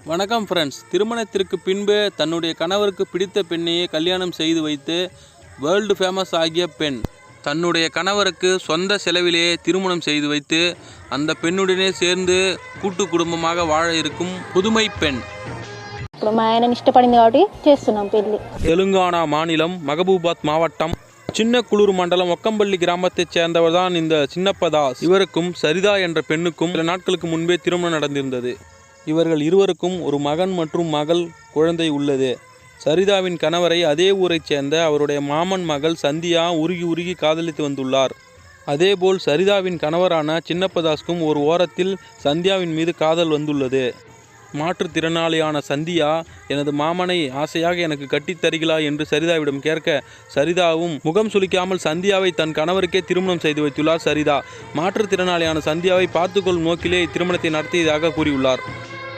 வணக்கம் ஃப்ரெண்ட்ஸ். திருமணத்திற்கு பின்பு தன்னுடைய கணவருக்கு பிடித்த பெண்ணையே கல்யாணம் செய்து வைத்து வேர்ல்டு ஃபேமஸ் ஆகிய பெண் தன்னுடைய கணவருக்கு சொந்த செலவிலேயே திருமணம் செய்து வைத்து அந்த பெண்ணுடனே சேர்ந்து கூட்டு குடும்பமாக வாழ இருக்கும் புதுமை பெண். தெலுங்கானா மாநிலம் மகபூபாத் மாவட்டம் சின்னக்குளூர் மண்டலம் ஒக்கம்பள்ளி கிராமத்தைச் சேர்ந்தவர் தான் இந்த சின்னப்பதாஸ். இவருக்கும் சரிதா என்ற பெண்ணுக்கும் சில நாட்களுக்கு முன்பே திருமணம் நடந்திருந்தது. இவர்கள் இருவருக்கும் ஒரு மகன் மற்றும் மகள் குழந்தை உள்ளது. சரிதாவின் கணவரை அதே ஊரைச் சேர்ந்த அவருடைய மாமன் மகள் சந்தியா உருகி காதலித்து வந்துள்ளார். அதேபோல் சரிதாவின் கணவரான சின்னப்பதாஸ்க்கும் ஒரு ஓரத்தில் சந்தியாவின் மீது காதல் வந்துள்ளது. மாற்றுத்திறனாளியான சந்தியா, எனது மாமனை ஆசையாக எனக்கு கட்டித்தருகிறா என்று சரிதாவிடம் கேட்க, சரிதாவும் முகம் சுளிக்காமல் சந்தியாவை தன் கணவருக்கே திருமணம் செய்து வைத்துள்ளார். சரிதா மாற்றுத்திறனாளியான சந்தியாவை பார்த்துக்கொள்ளும் நோக்கிலே இத்திருமணத்தை நடத்தியதாக கூறியுள்ளார்.